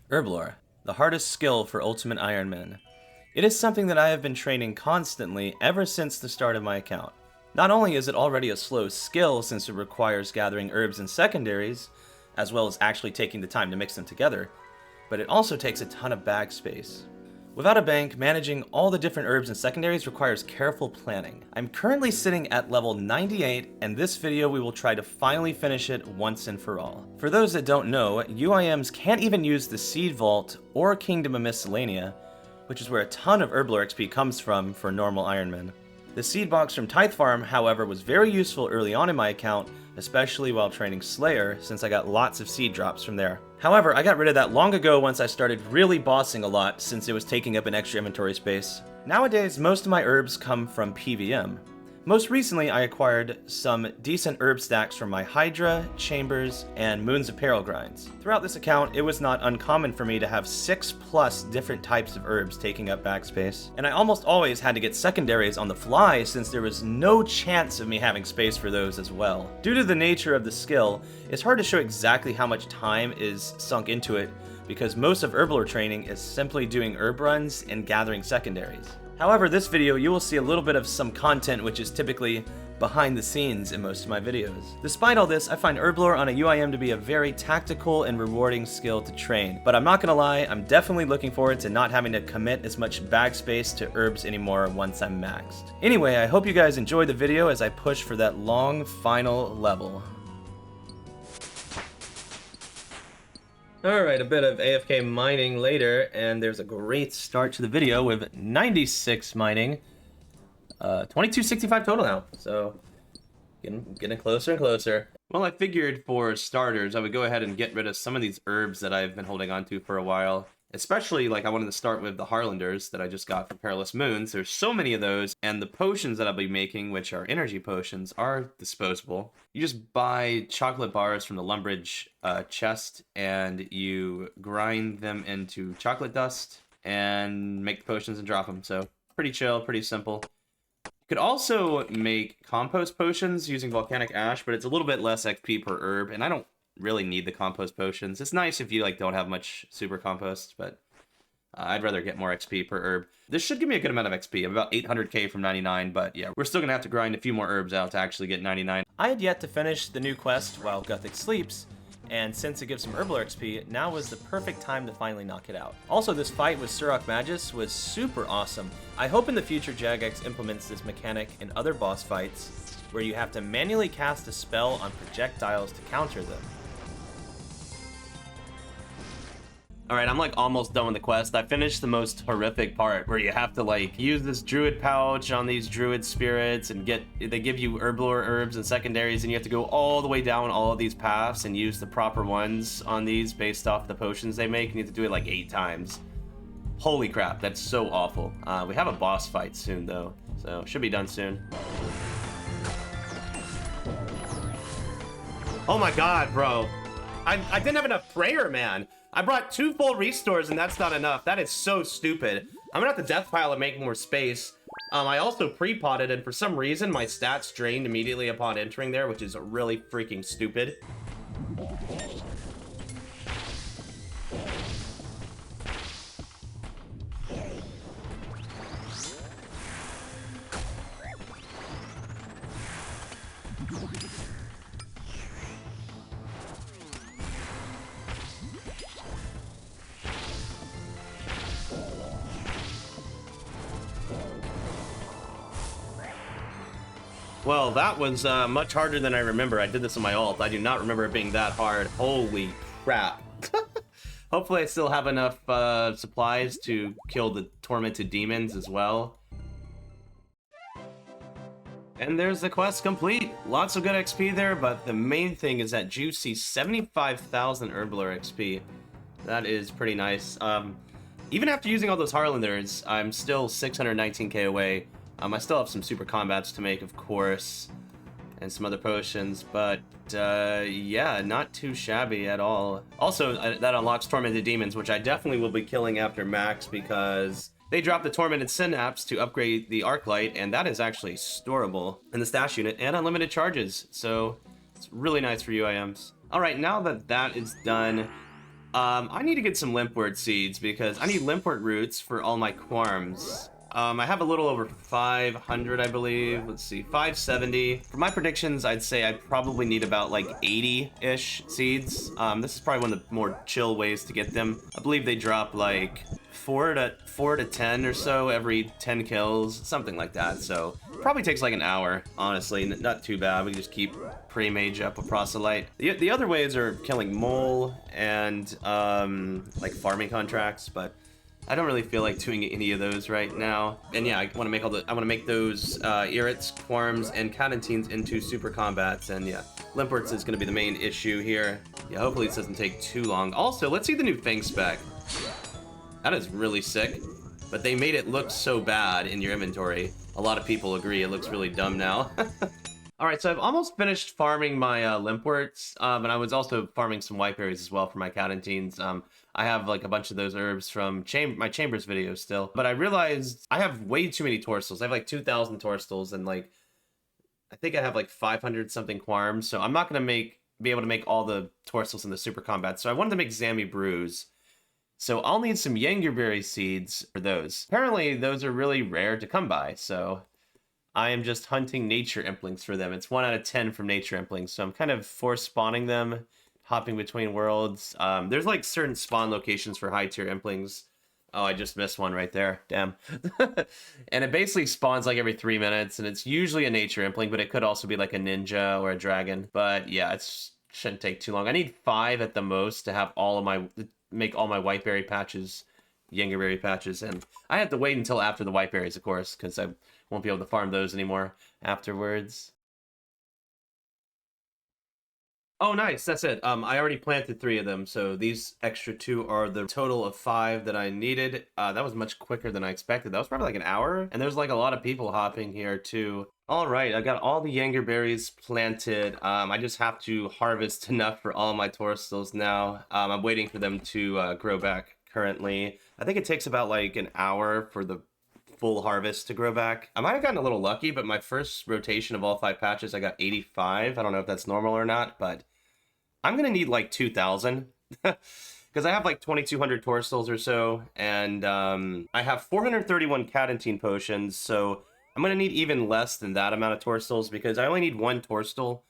Herblore, the hardest skill for Ultimate Ironman. It is something that I have been training constantly ever since the start of my account. Not only is it already a slow skill since it requires gathering herbs and secondaries, as well as actually taking the time to mix them together, but it also takes a ton of bag space. Without a bank, managing all the different herbs and secondaries requires careful planning. I'm currently sitting at level 98, and this video we will try to finally finish it once and for all. For those that don't know, UIMs can't even use the Seed Vault or Kingdom of Miscellanea, which is where a ton of herblore XP comes from for normal Ironman. The seed box from Tithe Farm, however, was very useful early on in my account, especially while training Slayer, since I got lots of seed drops from there. However, I got rid of that long ago once I started really bossing a lot, since it was taking up an extra inventory space. Nowadays, most of my herbs come from PVM. Most recently, I acquired some decent herb stacks from my Hydra, Chambers, and Moon's Apparel grinds. Throughout this account, it was not uncommon for me to have 6+ different types of herbs taking up backspace, and I almost always had to get secondaries on the fly since there was no chance of me having space for those as well. Due to the nature of the skill, it's hard to show exactly how much time is sunk into it because most of herblore training is simply doing herb runs and gathering secondaries. However, this video you will see a little bit of some content which is typically behind the scenes in most of my videos. Despite all this, I find herblore on a UIM to be a very tactical and rewarding skill to train, but I'm not gonna lie, I'm definitely looking forward to not having to commit as much bag space to herbs anymore once I'm maxed. Anyway, I hope you guys enjoyed the video as I push for that long final level. Alright, a bit of AFK mining later, and there's a great start to the video with 96 mining. 2265 total now, so getting closer and closer. Well, I figured for starters, I would go ahead and get rid of some of these herbs that I've been holding on to for a while. Especially, like, I wanted to start with the Harlanders that I just got from Perilous Moons. There's so many of those, and the potions that I'll be making, which are energy potions, are disposable. You just buy chocolate bars from the Lumbridge chest, and you grind them into chocolate dust, and make the potions and drop them. So, pretty chill, pretty simple. You could also make compost potions using volcanic ash, but it's a little bit less XP per herb, and I don't really need the compost potions. It's nice if you like don't have much super compost, but I'd rather get more XP per herb. This should give me a good amount of XP. I'm about 800k from 99, but yeah, we're still gonna have to grind a few more herbs out to actually get 99. I had yet to finish the new quest while Gothic sleeps, and since it gives some herblore XP, now was the perfect time to finally knock it out. Also, this fight with Surok Magus was super awesome. I hope in the future Jagex implements this mechanic in other boss fights, where you have to manually cast a spell on projectiles to counter them. Alright, I'm like almost done with the quest. I finished the most horrific part where you have to like use this druid pouch on these druid spirits and they give you herblore herbs and secondaries, and you have to go all the way down all of these paths and use the proper ones on these based off the potions they make, and you have to do it like 8 times. Holy crap, that's so awful. We have a boss fight soon though, so should be done soon. Oh my god, bro. I didn't have enough prayer, man. I brought 2 full restores and that's not enough. That is so stupid. I'm gonna have to death pile and make more space. I also pre-potted, and for some reason my stats drained immediately upon entering there, which is really freaking stupid. Well, that was much harder than I remember. I did this on my ult. I do not remember it being that hard. Holy crap. Hopefully I still have enough supplies to kill the tormented demons as well. And there's the quest complete. Lots of good XP there, but the main thing is that juicy 75,000 herblore XP. That is pretty nice. Even after using all those Harlanders, I'm still 619k away. I still have some super combats to make, of course, and some other potions, but yeah, not too shabby at all. Also, that unlocks Tormented Demons, which I definitely will be killing after max because they drop the Tormented Synapse to upgrade the Arc Light, and that is actually storable in the stash unit, and unlimited charges, so it's really nice for UIMs. Alright, now that that is done, I need to get some limpwort seeds because I need limpwort roots for all my quarms. I have a little over 500, I believe. Let's see, 570. For my predictions, I'd say I probably need about like 80-ish seeds. This is probably one of the more chill ways to get them. I believe they drop like 4 to 10 or so every 10 kills, something like that. So probably takes like an hour, honestly. Not too bad. We can just keep pre-mage up a proselyte. The other ways are killing mole and like farming contracts, but I don't really feel like doing any of those right now. And yeah, I want to make those irrits, quarms, and catentines into super combats. And yeah, limpworts is going to be the main issue here. Yeah, hopefully this doesn't take too long. Also, let's see the new Fang spec. That is really sick, but they made it look so bad in your inventory. A lot of people agree it looks really dumb now. Alright, so I've almost finished farming my limpworts, and I was also farming some whiteberries as well for my catentines. I have like a bunch of those herbs from my chambers video still, but I realized I have way too many torstals. I have like 2,000 torstals, and like I think I have like 500 something quarms, so I'm not gonna be able to make all the torstals in the super combat. So I wanted to make Zammy brews. So I'll need some Yangerberry seeds for those. Apparently those are really rare to come by, so I am just hunting nature implings for them. It's 1 out of 10 from nature implings, so I'm kind of force spawning them, hopping between worlds. There's like certain spawn locations for high tier implings. Oh, I just missed one right there. Damn. And it basically spawns like every 3 minutes, and it's usually a nature impling, but it could also be like a ninja or a dragon. But yeah, it shouldn't take too long. I need 5 at the most to have make all my whiteberry patches, Yangerberry patches, and I have to wait until after the whiteberries, of course, because I won't be able to farm those anymore afterwards. Oh, nice. That's it. I already planted 3 of them, so these extra 2 are the total of 5 that I needed. That was much quicker than I expected. That was probably like an hour, and there's like a lot of people hopping here too. All right, I got all the Yangerberries planted. I just have to harvest enough for all my torstals now. I'm waiting for them to grow back currently. I think it takes about like an hour for the full harvest to grow back. I might have gotten a little lucky, but my first rotation of all 5 patches, I got 85. I don't know if that's normal or not, but I'm gonna need like 2,000 because I have like 2,200 torstals or so, and I have 431 catentine potions, so I'm gonna need even less than that amount of torstals because I only need 1 torstal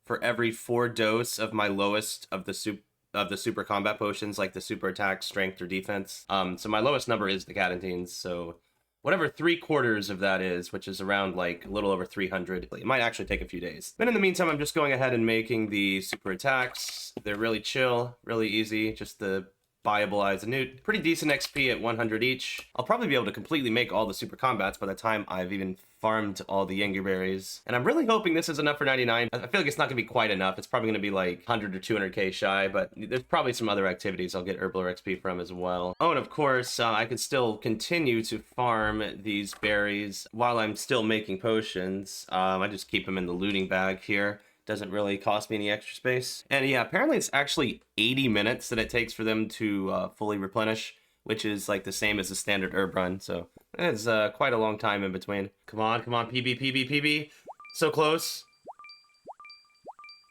for every 4 dose of my lowest of the super combat potions, like the super attack, strength, or defense. So my lowest number is the catentines, so whatever 3/4 of that is, which is around like a little over 300. It might actually take a few days. But in the meantime, I'm just going ahead and making the super attacks. They're really chill, really easy, just the viable eyes and newt. Pretty decent XP at 100 each. I'll probably be able to completely make all the super combats by the time I've even farmed all the Yangerberries. And I'm really hoping this is enough for 99. I feel like it's not gonna be quite enough. It's probably gonna be like 100 or 200k shy, but there's probably some other activities I'll get herblore XP from as well. Oh, and of course, I could still continue to farm these berries while I'm still making potions. I just keep them in the looting bag here. Doesn't really cost me any extra space. And yeah, apparently it's actually 80 minutes that it takes for them to fully replenish, which is like the same as the standard herb run, so it's quite a long time in between. Come on, PB, PB, PB. So close.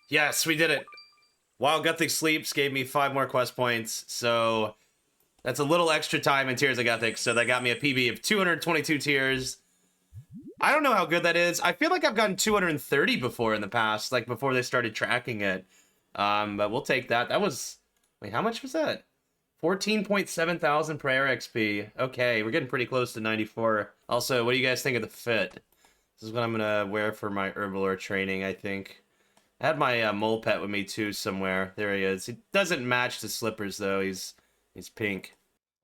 Yes, we did it. Wild Gothic Sleeps gave me 5 more quest points, so that's a little extra time in Tears of Gothic, so that got me a PB of 222 tears. I don't know how good that is. I feel like I've gotten 230 before in the past, like before they started tracking it. But we'll take that. That was... Wait, how much was that? 14.7 thousand prayer XP. Okay, we're getting pretty close to 94. Also, what do you guys think of the fit? This is what I'm gonna wear for my herblore training, I think. I had my mole pet with me too somewhere. There he is. He doesn't match the slippers though. He's pink.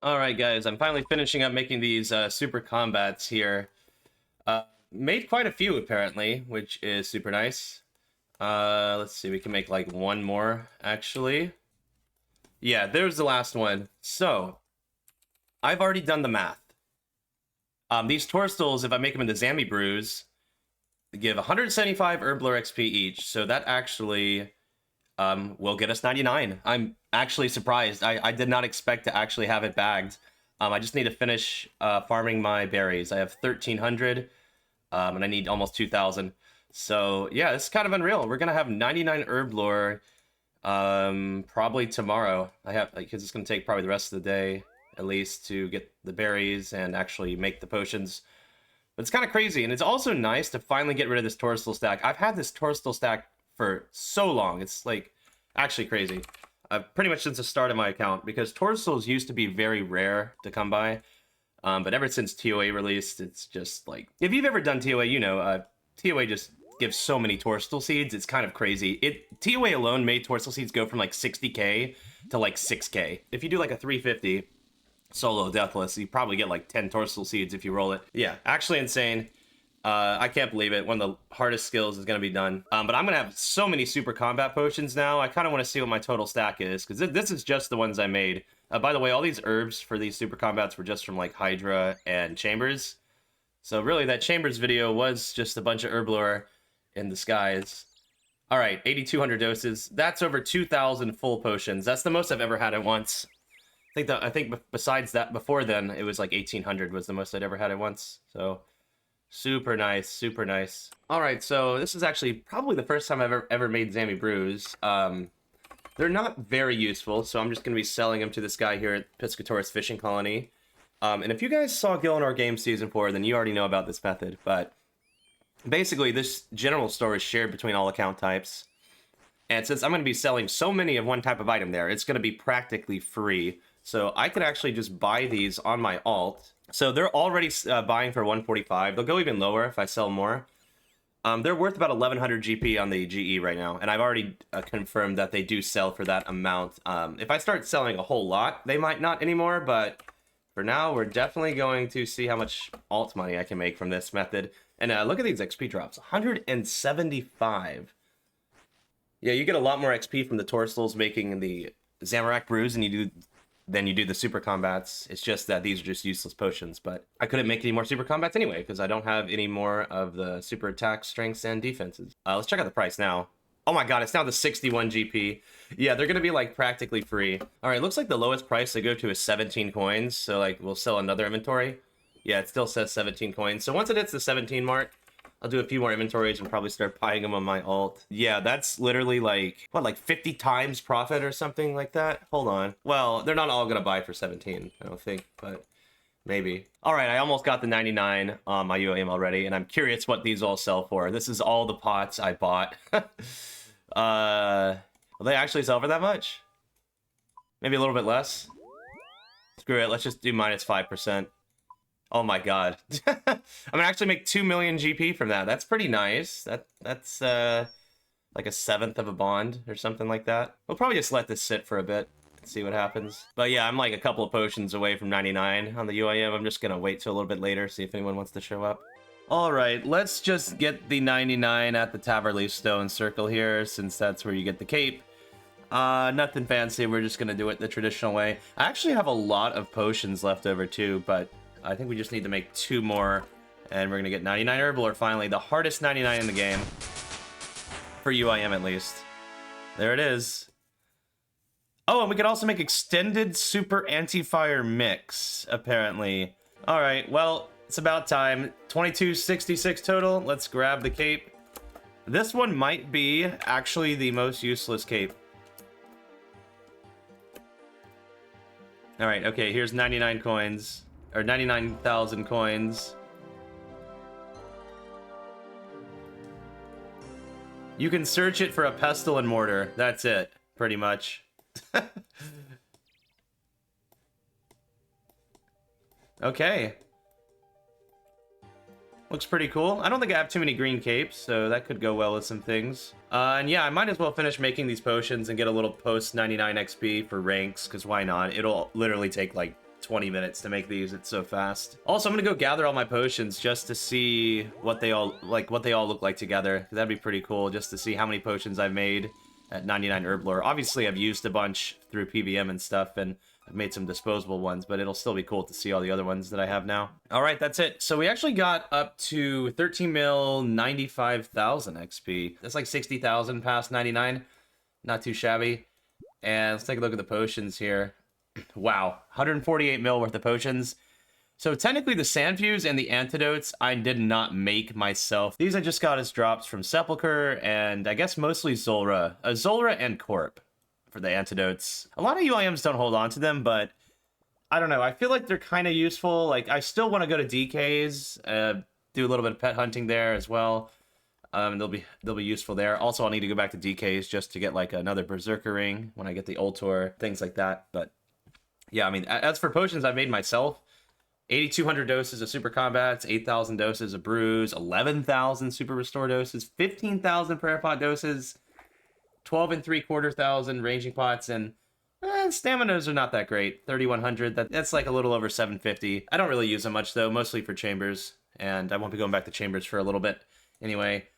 Alright guys, I'm finally finishing up making these super combats here. Made quite a few apparently, which is super nice. Let's see, we can make like 1 more actually. Yeah, there's the last one. So, I've already done the math. These torstals, if I make them into Zammy brews, they give 175 herblore XP each. So that actually will get us 99. I'm actually surprised. I did not expect to actually have it bagged. I just need to finish farming my berries. I have 1,300, and I need almost 2,000. So yeah, it's kind of unreal. We're gonna have 99 herblore Probably tomorrow. I have, because it's gonna take probably the rest of the day at least to get the berries and actually make the potions. But it's kind of crazy, and it's also nice to finally get rid of this Torstal stack. I've had this Torstal stack for so long. It's like actually crazy. Pretty much since the start of my account, because Torstals used to be very rare to come by. But ever since TOA released, it's just like, if you've ever done TOA, you know, TOA just gives so many Torstal seeds. It's kind of crazy. TOA alone made Torstal seeds go from like 60k to like 6k. If you do like a 350 solo deathless, you probably get like 10 Torstal seeds if you roll it. Yeah, actually insane. I can't believe it. One of the hardest skills is going to be done. But I'm going to have so many super combat potions now. I kind of want to see what my total stack is, because this is just the ones I made. By the way, all these herbs for these super combats were just from like Hydra and Chambers. So really, that Chambers video was just a bunch of herblore in disguise. All right, 8,200 doses. That's over 2,000 full potions. That's the most I've ever had at once. I think besides that, before then, it was like 1,800 was the most I'd ever had at once. So super nice, super nice. All right, so this is actually probably the first time I've ever made Zammy brews. They're not very useful, so I'm just going to be selling them to this guy here at Piscatoris Fishing Colony. And if you guys saw Gillenor Game Season 4, then you already know about this method. But basically, this general store is shared between all account types. And since I'm going to be selling so many of one type of item there, it's going to be practically free. So I could actually just buy these on my alt. So they're already buying for 145. They'll go even lower if I sell more. They're worth about 1,100 GP on the GE right now, and I've already confirmed that they do sell for that amount. If I start selling a whole lot, they might not anymore, but for now, we're definitely going to see how much alt money I can make from this method. And look at these XP drops, 175. Yeah, you get a lot more XP from the Torstals making the Zamorak brews than you do the super combats. It's just that these are just useless potions, but I couldn't make any more super combats anyway because I don't have any more of the super attack, strengths, and defenses. Let's check out the price now. Oh my god, it's down to 61 GP. Yeah, they're gonna be like practically free. All right, looks like the lowest price they go to is 17 coins, so like we'll sell another inventory. Yeah, it still says 17 coins. So once it hits the 17 mark, I'll do a few more inventories and probably start buying them on my alt. Yeah, that's literally like, what, like 50 times profit or something like that? Hold on. Well, they're not all going to buy for 17, I don't think, but maybe. All right, I almost got the 99 on my UAM already, and I'm curious what these all sell for. This is all the pots I bought. Will they actually sell for that much? Maybe a little bit less? Screw it, let's just do minus 5%. Oh my god. I'm gonna actually make 2 million GP from that. That's pretty nice. That's like a seventh of a bond or something like that. We'll probably just let this sit for a bit and see what happens. But yeah, I'm like a couple of potions away from 99 on the UIM. I'm just gonna wait till a little bit later, see if anyone wants to show up. Alright, let's just get the 99 at the Taverleaf Stone Circle here, since that's where you get the cape. Nothing fancy, we're just gonna do it the traditional way. I actually have a lot of potions left over too, but I think we just need to make 2 more, and we're gonna get 99 herblore finally, the hardest 99 in the game. For UIM at least. There it is. Oh, and we could also make extended super anti-fire mix, apparently. Alright, well, it's about time. 2266 total, let's grab the cape. This one might be actually the most useless cape. Alright, okay, here's 99 coins. Or 99,000 coins. You can search it for a pestle and mortar. That's it, pretty much. Okay. Looks pretty cool. I don't think I have too many green capes, so that could go well with some things. And yeah, I might as well finish making these potions and get a little post 99 XP for ranks, because why not? It'll literally take like 20 minutes to make these. It's so fast. Also, I'm gonna go gather all my potions just to see what they all look like together. That'd be pretty cool, just to see how many potions I've made at 99 herblore. Obviously, I've used a bunch through PVM and stuff, and I've made some disposable ones, but it'll still be cool to see all the other ones that I have now. All right, that's it. So we actually got up to 13 mil, 95,000 XP. That's like 60,000 past 99. Not too shabby. And let's take a look at the potions here. Wow, 148 mil worth of potions. So technically the sand fuse and the antidotes I did not make myself. These I just got as drops from Sepulcher and I guess mostly Zulrah. Zulrah and Corp. for the antidotes. A lot of UIMs don't hold on to them, but I don't know. I feel like they're kind of useful. Like, I still want to go to DKs, do a little bit of pet hunting there as well. They'll be useful there. Also, I'll need to go back to DKs just to get like another Berserker ring when I get the Ultor, things like that. But yeah, I mean, as for potions I've made myself, 8,200 doses of super combats, 8,000 doses of brews, 11,000 super restore doses, 15,000 prayer pot doses, 12,750 ranging pots, and staminas are not that great. 3,100. That's like a little over 750. I don't really use them much though, mostly for chambers, and I won't be going back to chambers for a little bit anyway.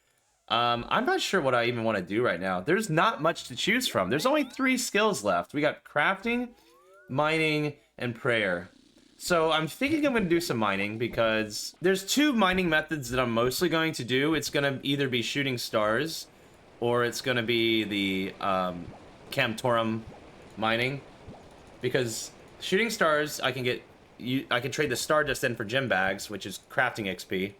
I'm not sure what I even want to do right now. There's not much to choose from. There's only 3 skills left. We got crafting, mining, and prayer. So I'm thinking I'm going to do some mining because there's 2 mining methods that I'm mostly going to do. It's going to either be shooting stars or it's going to be the Camtorum mining, because shooting stars I can trade the star dust in for gem bags, which is crafting XP.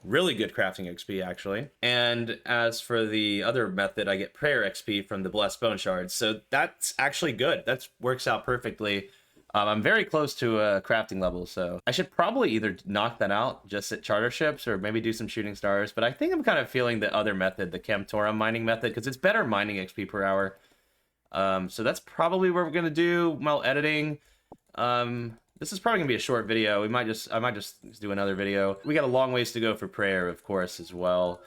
Really good crafting XP, actually. And as for the other method, I get prayer XP from the blessed bone shards. So that's actually good. That works out perfectly. I'm very close to a crafting level, so I should probably either knock that out just at charter ships or maybe do some shooting stars. But I think I'm kind of feeling the other method, the Camtorum mining method, because it's better mining XP per hour. So that's probably what we're gonna do while editing. This is probably gonna be a short video. I might just do another video. We got a long ways to go for prayer, of course, as well.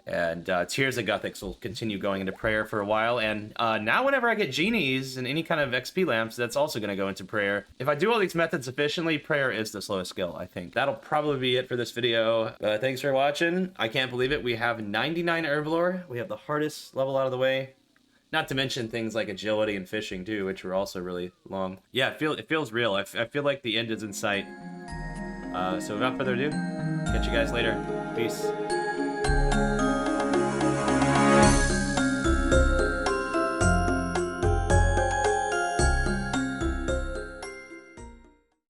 And Tears of Guthix will continue going into prayer for a while. And now whenever I get genies and any kind of XP lamps, that's also going to go into prayer. If I do all these methods efficiently, prayer is the slowest skill, I think. That'll probably be it for this video. Thanks for watching. I can't believe it. We have 99 herblore. We have the hardest level out of the way. Not to mention things like agility and fishing too, which are also really long. Yeah, it feels real. I feel like the end is in sight. So without further ado, catch you guys later. Peace.